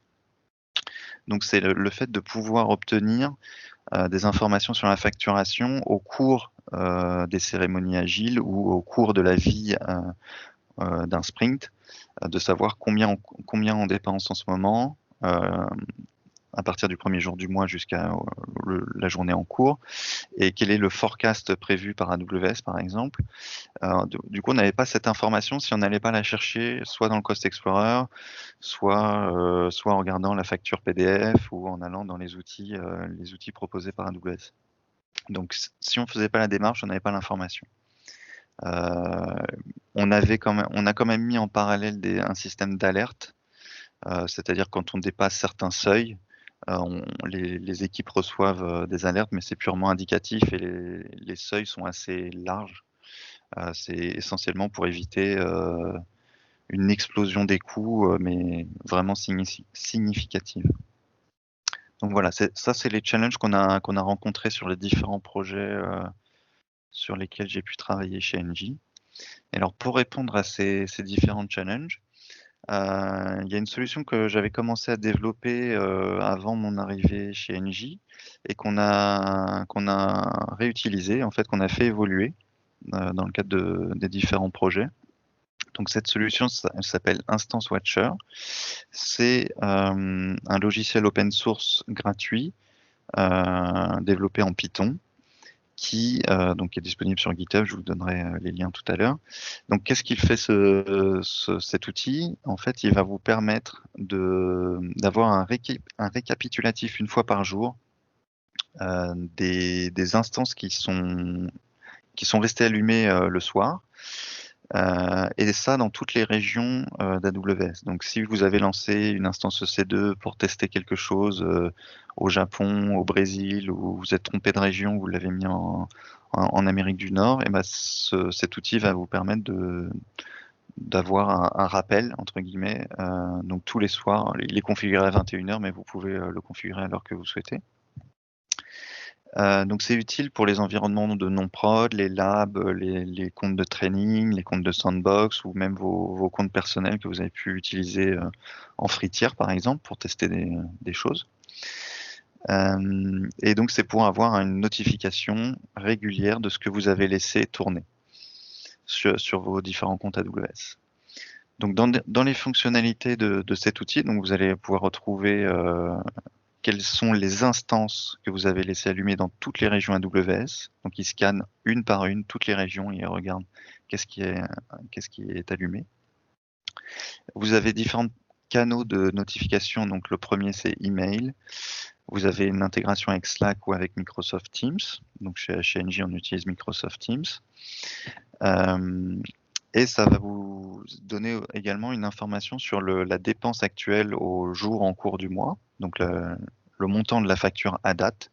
Donc c'est le fait de pouvoir obtenir des informations sur la facturation au cours des cérémonies agiles ou au cours de la vie d'un sprint, de savoir combien on dépense en ce moment, à partir du premier jour du mois jusqu'à la journée en cours, et quel est le forecast prévu par AWS par exemple. Du coup, on n'avait pas cette information si on n'allait pas la chercher soit dans le Cost Explorer, soit en regardant la facture PDF ou en allant dans les outils proposés par AWS. Donc, si on ne faisait pas la démarche, on n'avait pas l'information. On a quand même mis en parallèle un système d'alerte, c'est-à-dire quand on dépasse certains seuils, les équipes reçoivent des alertes, mais c'est purement indicatif et les seuils sont assez larges. C'est essentiellement pour éviter une explosion des coûts, mais vraiment significative. Donc voilà, ça c'est les challenges qu'on a rencontrés sur les différents projets sur lesquels j'ai pu travailler chez Engie. Et alors pour répondre à ces différents challenges, il y a une solution que j'avais commencé à développer avant mon arrivée chez Engie et qu'on a réutilisé, en fait, qu'on a fait évoluer dans le cadre des différents projets. Donc cette solution, elle s'appelle Instance Watcher. C'est un logiciel open source gratuit développé en Python qui est disponible sur GitHub, je vous donnerai les liens tout à l'heure. Donc qu'est-ce qu'il fait cet outil? En fait, il va vous permettre d'avoir un récapitulatif une fois par jour des instances qui sont restées allumées le soir. Et ça dans toutes les régions d'AWS. Donc si vous avez lancé une instance EC2 pour tester quelque chose au Japon, au Brésil, ou vous êtes trompé de région, vous l'avez mis en Amérique du Nord, et ben cet outil va vous permettre d'avoir un rappel, entre guillemets, donc tous les soirs. Il est configuré à 21 h, mais vous pouvez le configurer à l'heure que vous souhaitez. Donc c'est utile pour les environnements de non-prod, les labs, les comptes de training, les comptes de sandbox ou même vos comptes personnels que vous avez pu utiliser en free tier par exemple pour tester des choses. Et donc c'est pour avoir une notification régulière de ce que vous avez laissé tourner sur vos différents comptes AWS. Donc dans les fonctionnalités de cet outil, donc vous allez pouvoir retrouver quelles sont les instances que vous avez laissées allumées dans toutes les régions AWS. Donc, il scanne une par une toutes les régions et il regarde qu'est-ce qui est allumé. Vous avez différents canaux de notification. Donc, le premier, c'est email. Vous avez une intégration avec Slack ou avec Microsoft Teams. Donc, chez Engie, on utilise Microsoft Teams. Et ça va vous donner également une information sur la dépense actuelle au jour en cours du mois, donc le montant de la facture à date,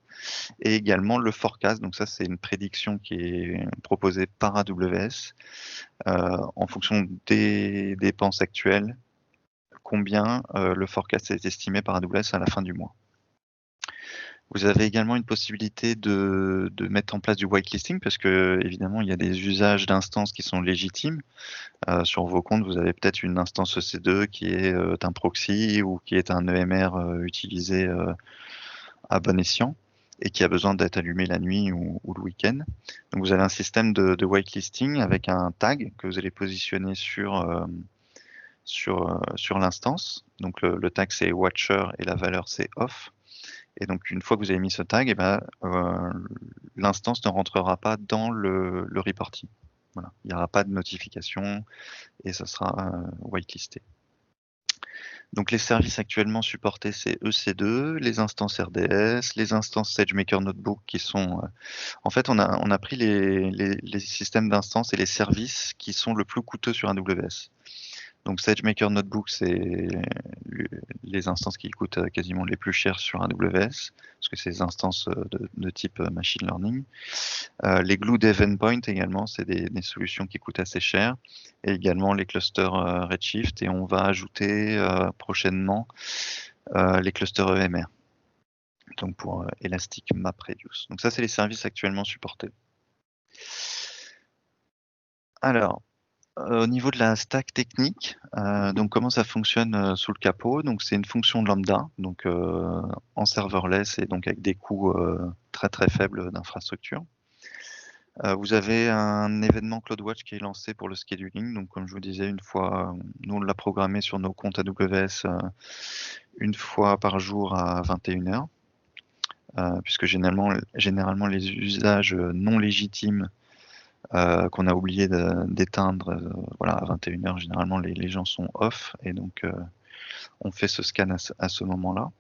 et également le forecast. Donc ça, c'est une prédiction qui est proposée par AWS en fonction des dépenses actuelles, combien le forecast est estimé par AWS à la fin du mois. Vous avez également une possibilité de mettre en place du whitelisting parce que évidemment il y a des usages d'instances qui sont légitimes. Sur vos comptes, vous avez peut-être une instance EC2 qui est un proxy ou qui est un EMR utilisé à bon escient et qui a besoin d'être allumé la nuit ou le week-end. Donc vous avez un système de whitelisting avec un tag que vous allez positionner sur l'instance. Donc le tag c'est Watcher et la valeur c'est Off. Et donc, une fois que vous avez mis ce tag, l'instance ne rentrera pas dans le reporting. Voilà. Il n'y aura pas de notification et ça sera whitelisté. Donc, les services actuellement supportés, c'est EC2, les instances RDS, les instances SageMaker Notebook qui sont... en fait, on a pris les systèmes d'instances et les services qui sont le plus coûteux sur AWS. Donc SageMaker Notebook, c'est les instances qui coûtent quasiment les plus chères sur AWS, parce que c'est des instances de type machine learning. Les Glue Dev Endpoint également, c'est des solutions qui coûtent assez cher, et également les clusters Redshift, et on va ajouter prochainement les clusters EMR, donc pour Elastic MapReduce. Donc ça, c'est les services actuellement supportés. Alors, au niveau de la stack technique, donc comment ça fonctionne sous le capot? Donc c'est une fonction lambda, donc en serverless et donc avec des coûts très très faibles d'infrastructure. Vous avez un événement CloudWatch qui est lancé pour le scheduling. Donc comme je vous disais, une fois, nous on l'a programmé sur nos comptes AWS une fois par jour à 21h, puisque généralement les usages non légitimes qu'on a oublié d'éteindre voilà, à 21h, généralement les gens sont off et donc on fait ce scan à ce moment-là.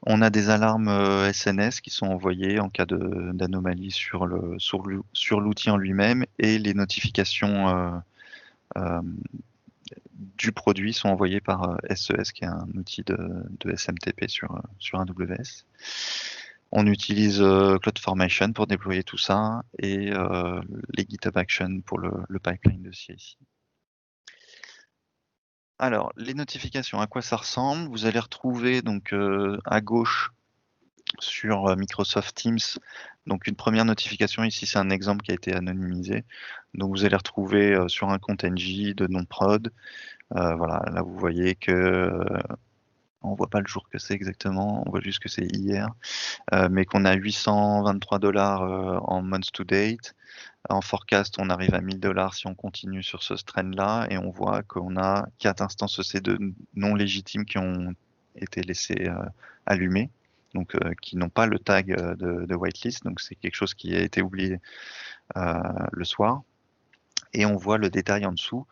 On a des alarmes SNS qui sont envoyées en cas d'anomalie sur l'outil en lui-même et les notifications du produit sont envoyées par SES qui est un outil de SMTP sur AWS. On utilise CloudFormation pour déployer tout ça et les GitHub Actions pour le pipeline de CI/CD. Alors, les notifications, à quoi ça ressemble? Vous allez retrouver donc à gauche sur Microsoft Teams, donc une première notification. Ici, c'est un exemple qui a été anonymisé. Donc, vous allez retrouver sur un compte NG de non-prod. Voilà, là, vous voyez que on voit pas le jour que c'est exactement, on voit juste que c'est hier, mais qu'on a $823 en month to date. En forecast, on arrive à $1000 si on continue sur ce trend-là, et on voit qu'on a 4 instances EC2 non légitimes qui ont été laissées allumées, donc qui n'ont pas le tag de whitelist, donc c'est quelque chose qui a été oublié le soir. Et on voit le détail en dessous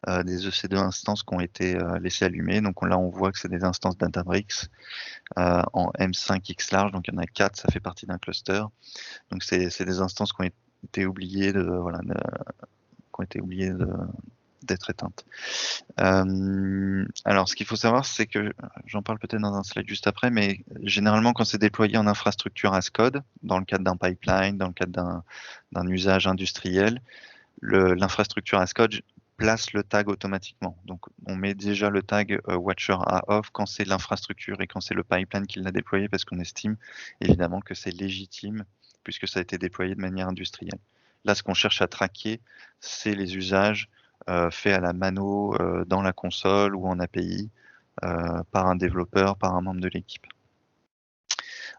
des EC2 instances qui ont été laissées allumées. Donc là, on voit que c'est des instances Databricks en M5X large, donc il y en a 4, ça fait partie d'un cluster. Donc c'est des instances qui ont été oubliées d'être éteintes. Alors, ce qu'il faut savoir, c'est que, j'en parle peut-être dans un slide juste après, mais généralement, quand c'est déployé en infrastructure as code, dans le cadre d'un pipeline, dans le cadre d'un usage industriel, l'infrastructure as code place le tag automatiquement. Donc, on met déjà le tag Watcher à off quand c'est l'infrastructure et quand c'est le pipeline qui l'a déployé, parce qu'on estime évidemment que c'est légitime puisque ça a été déployé de manière industrielle. Là, ce qu'on cherche à traquer, c'est les usages faits à la mano dans la console ou en API par un développeur, par un membre de l'équipe.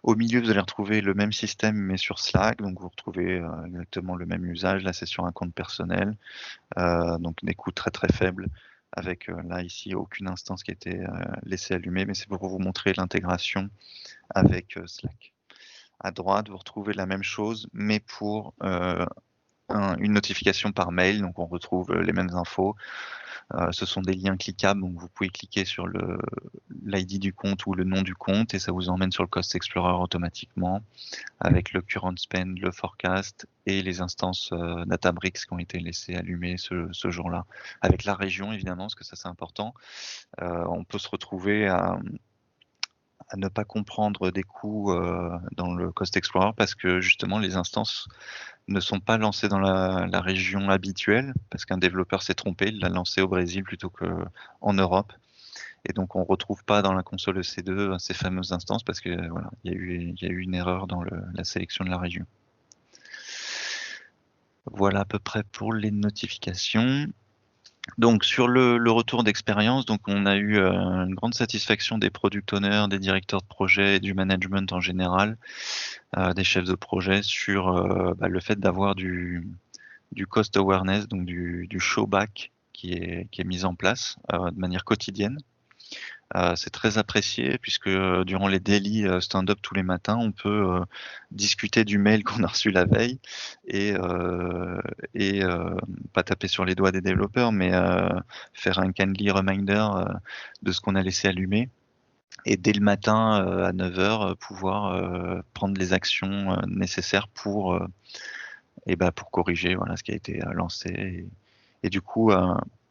Au milieu, vous allez retrouver le même système, mais sur Slack. Donc, vous retrouvez exactement le même usage. Là, c'est sur un compte personnel. Donc, des coûts très, très faibles avec, là, ici, aucune instance qui a été laissée allumée. Mais c'est pour vous montrer l'intégration avec Slack. À droite, vous retrouvez la même chose, mais pour une notification par mail. Donc, on retrouve les mêmes infos. Ce sont des liens cliquables, donc vous pouvez cliquer sur l'ID du compte ou le nom du compte et ça vous emmène sur le Cost Explorer automatiquement avec le current spend, le forecast et les instances Databricks qui ont été laissées allumées ce jour-là. Avec la région évidemment, parce que ça c'est important. On peut se retrouver à ne pas comprendre des coûts dans le Cost Explorer parce que justement les instances ne sont pas lancées dans la région habituelle parce qu'un développeur s'est trompé, il l'a lancé au Brésil plutôt qu'en Europe. Et donc on ne retrouve pas dans la console EC2 ces fameuses instances parce que voilà, il y a eu une erreur dans la sélection de la région. Voilà à peu près pour les notifications. Donc sur le retour d'expérience, donc on a eu une grande satisfaction des product owners, des directeurs de projet et du management en général, des chefs de projet sur le fait d'avoir du cost awareness, donc du showback qui est mis en place de manière quotidienne. C'est très apprécié puisque durant les daily stand-up tous les matins, on peut discuter du mail qu'on a reçu la veille et pas taper sur les doigts des développeurs, mais faire un kindly reminder de ce qu'on a laissé allumer. Et dès le matin à 9h, pouvoir prendre les actions nécessaires pour corriger voilà, ce qui a été lancé. Et du coup,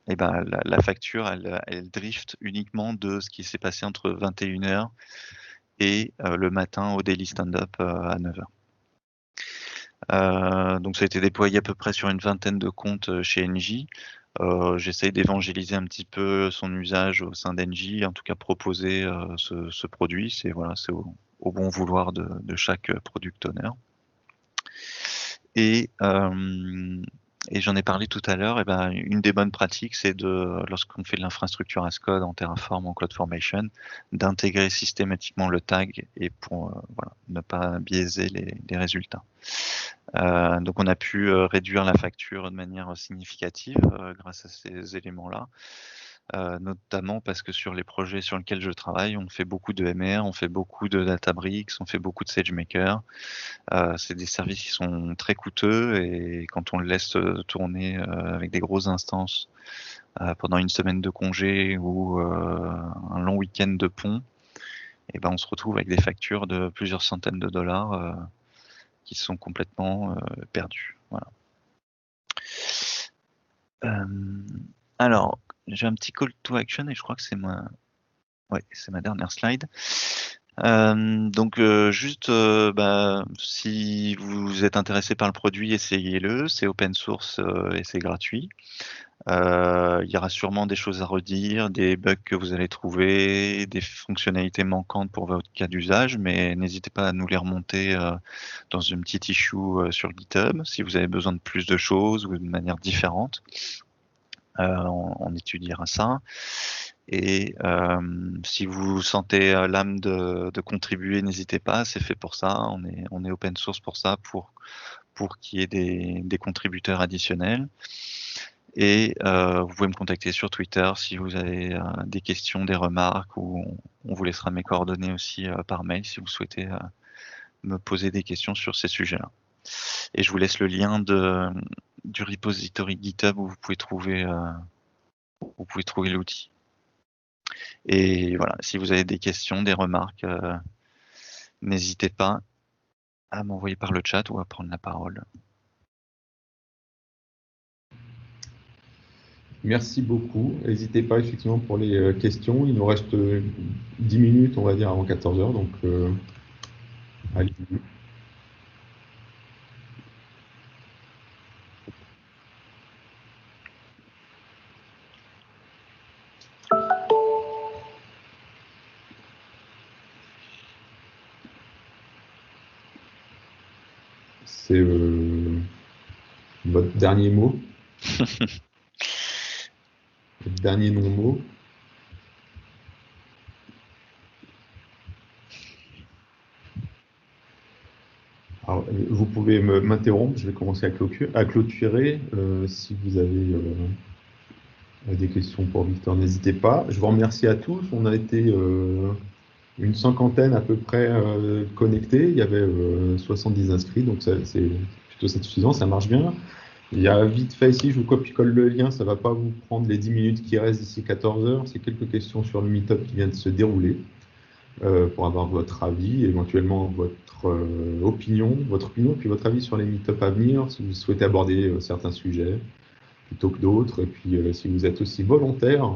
la facture, elle drift uniquement de ce qui s'est passé entre 21h et le matin au daily stand-up à 9h. Donc ça a été déployé à peu près sur une vingtaine de comptes chez Engie. J'essaye d'évangéliser un petit peu son usage au sein d'Engie, en tout cas proposer ce produit. C'est voilà, c'est au bon vouloir de chaque product owner. Et j'en ai parlé tout à l'heure, une des bonnes pratiques, c'est lorsqu'on fait de l'infrastructure as code en Terraform, en CloudFormation, d'intégrer systématiquement le tag et pour ne pas biaiser les résultats. Donc on a pu réduire la facture de manière significative grâce à ces éléments-là. Notamment parce que sur les projets sur lesquels je travaille, on fait beaucoup de MR, on fait beaucoup de Databricks, on fait beaucoup de SageMaker. C'est des services qui sont très coûteux et quand on le laisse tourner avec des grosses instances pendant une semaine de congé ou un long week-end de pont, on se retrouve avec des factures de plusieurs centaines de dollars qui sont complètement perdues. Voilà. Alors, j'ai un petit call to action et je crois que c'est ma dernière slide. Si vous êtes intéressé par le produit, essayez-le. C'est open source et c'est gratuit. Il y aura sûrement des choses à redire, des bugs que vous allez trouver, des fonctionnalités manquantes pour votre cas d'usage, mais n'hésitez pas à nous les remonter dans une petite issue sur GitHub si vous avez besoin de plus de choses ou de manière différente. On étudiera ça. Et si vous sentez l'âme de contribuer, n'hésitez pas, c'est fait pour ça, on est open source pour ça, pour qu'il y ait des contributeurs additionnels. Et vous pouvez me contacter sur Twitter si vous avez des questions, des remarques, ou on vous laissera mes coordonnées aussi par mail si vous souhaitez me poser des questions sur ces sujets-là. Et je vous laisse le lien du repository GitHub où vous pouvez trouver l'outil. Et voilà, si vous avez des questions, des remarques, n'hésitez pas à m'envoyer par le chat ou à prendre la parole. Merci beaucoup. N'hésitez pas effectivement pour les questions. Il nous reste 10 minutes, on va dire, avant 14h. Donc, allez-y. c'est votre dernier mot, votre dernier non-mot. Alors, vous pouvez m'interrompre, je vais commencer à clôturer. Si vous avez des questions pour Victor, n'hésitez pas. Je vous remercie à tous. On a été une cinquantaine à peu près connectés. Il y avait 70 inscrits, donc c'est plutôt satisfaisant, ça marche bien. Il y a vite fait ici, je vous copie-colle le lien, ça ne va pas vous prendre les 10 minutes qui restent d'ici 14 heures. C'est quelques questions sur le meet-up qui vient de se dérouler pour avoir votre avis, éventuellement votre opinion, puis votre avis sur les meet-up à venir, si vous souhaitez aborder certains sujets plutôt que d'autres. Et puis, si vous êtes aussi volontaire,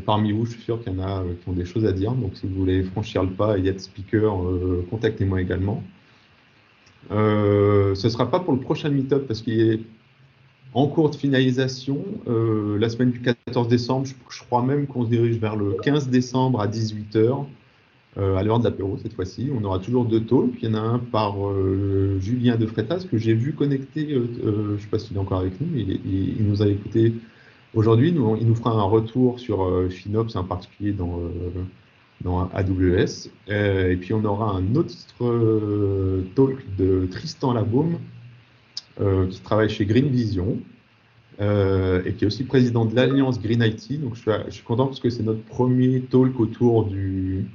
parmi vous, je suis sûr qu'il y en a qui ont des choses à dire. Donc, si vous voulez franchir le pas et être speaker, contactez-moi également. Ce ne sera pas pour le prochain meet-up parce qu'il est en cours de finalisation. La semaine du 14 décembre, je crois même qu'on se dirige vers le 15 décembre à 18 h. À l'heure de l'apéro cette fois-ci. On aura toujours 2 talks. Il y en a un par Julien de Freitas que j'ai vu connecté, je ne sais pas s'il est encore avec nous, mais il nous a écouté aujourd'hui. Il nous fera un retour sur FinOps, en particulier dans AWS. Et puis on aura un autre talk de Tristan Labaume qui travaille chez Green Vision. Et qui est aussi président de l'Alliance Green IT. Donc je suis content parce que c'est notre premier talk autour du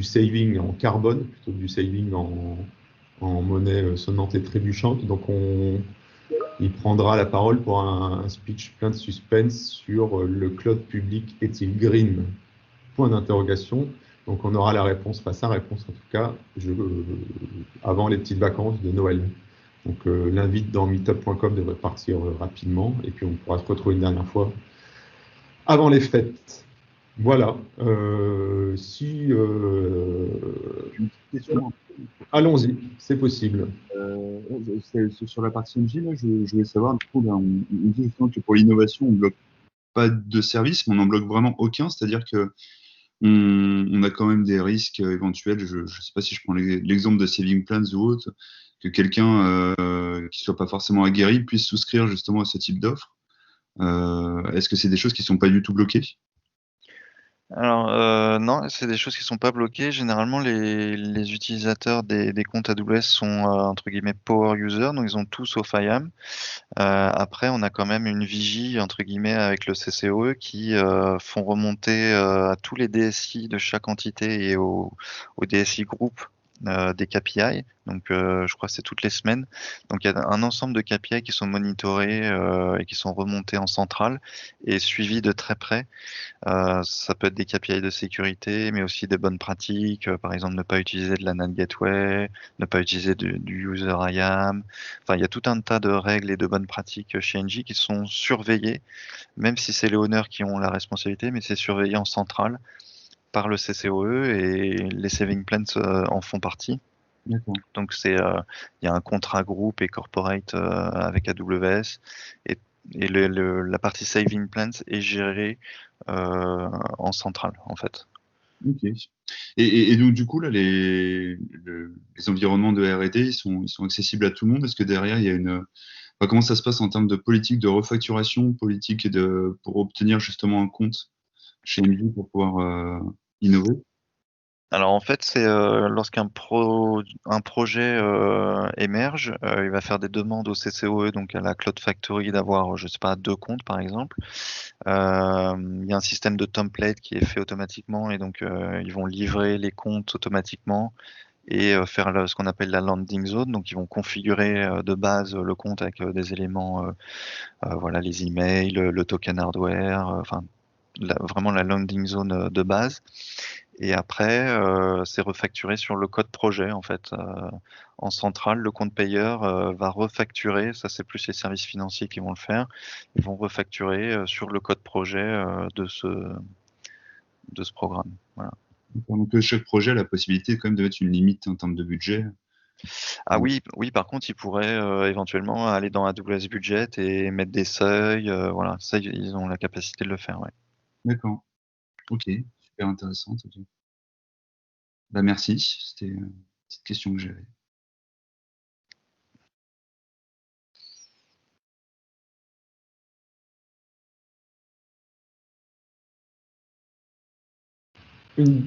saving en carbone plutôt que du saving en monnaie sonnante et trébuchante. Donc il prendra la parole pour un speech plein de suspense sur le cloud public est-il green? Point d'interrogation. Donc on aura la réponse, enfin sa réponse en tout cas, avant les petites vacances de Noël. Donc l'invite dans meetup.com devrait partir rapidement et puis on pourra se retrouver une dernière fois avant les fêtes. Voilà. Si Une petite question. allons-y, c'est possible. C'est sur la partie NG, là, je voulais savoir, du coup, là, on dit justement que pour l'innovation, on ne bloque pas de service, mais on n'en bloque vraiment aucun, c'est-à-dire que on a quand même des risques éventuels. Je ne sais pas si je prends l'exemple de Saving Plans ou autre, que quelqu'un qui ne soit pas forcément aguerri puisse souscrire justement à ce type d'offre. Est-ce que c'est des choses qui ne sont pas du tout bloquées? Alors, non, c'est des choses qui sont pas bloquées. Généralement, les utilisateurs des comptes AWS sont entre guillemets power users, donc ils ont tout sauf IAM. Après, on a quand même une vigie entre guillemets avec le CCOE qui font remonter à tous les DSI de chaque entité et au DSI groupe des KPI. Donc, je crois que c'est toutes les semaines. Donc, il y a un ensemble de KPI qui sont monitorés et qui sont remontés en centrale et suivis de très près. Ça peut être des KPI de sécurité, mais aussi des bonnes pratiques. Par exemple, ne pas utiliser de la NAT Gateway, ne pas utiliser du user IAM. Enfin, il y a tout un tas de règles et de bonnes pratiques chez Engie qui sont surveillées, même si c'est les owners qui ont la responsabilité, mais c'est surveillé en centrale par le CCOE et les saving plans en font partie. D'accord. Donc il y a un contrat groupe et corporate avec AWS et la partie saving plans est gérée en centrale en fait. Ok. Et donc du coup là, les environnements de R&D, ils sont accessibles à tout le monde. Est-ce que derrière il y a enfin, comment ça se passe en termes de politique de refacturation, politique pour obtenir justement un compte chez Engie pour pouvoir innover? Alors en fait, c'est lorsqu'un projet émerge, il va faire des demandes au CCOE, donc à la Cloud Factory, d'avoir, je sais pas, 2 comptes par exemple. Il y a un système de template qui est fait automatiquement et donc ils vont livrer les comptes automatiquement et faire ce qu'on appelle la landing zone. Donc ils vont configurer de base le compte avec des éléments, voilà, les emails, le token hardware, enfin vraiment la landing zone de base. Et après, c'est refacturé sur le code projet en fait. En centrale, le compte payeur va refacturer, ça c'est plus les services financiers qui vont le faire, ils vont refacturer sur le code projet de ce programme. Voilà. Donc chaque projet a la possibilité quand même de mettre une limite en termes de budget. Ah oui, par contre, ils pourraient éventuellement aller dans AWS Budget et mettre des seuils, voilà, ça ils ont la capacité de le faire, ouais. D'accord. Ok, super intéressant. Bah, merci, c'était une petite question que j'avais. Une-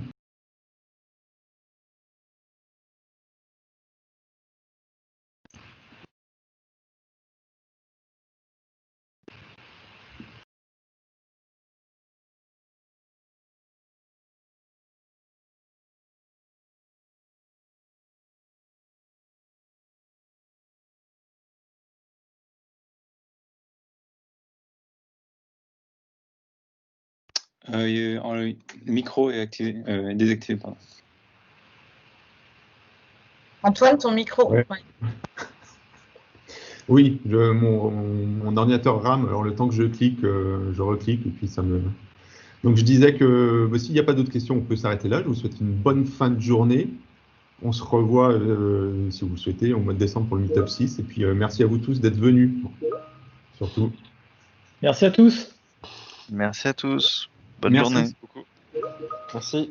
Le micro est activé, désactivé, pardon. Antoine, ton micro. Ouais. Ouais. Oui, mon ordinateur rame, alors le temps que je clique, je reclique et puis ça me. Donc je disais que s'il n'y a pas d'autres questions, on peut s'arrêter là. Je vous souhaite une bonne fin de journée. On se revoit, si vous le souhaitez, au mois de décembre pour le Meetup 6. Et puis merci à vous tous d'être venus, surtout. Merci à tous. Merci à tous. Bonne Merci. journée. Merci.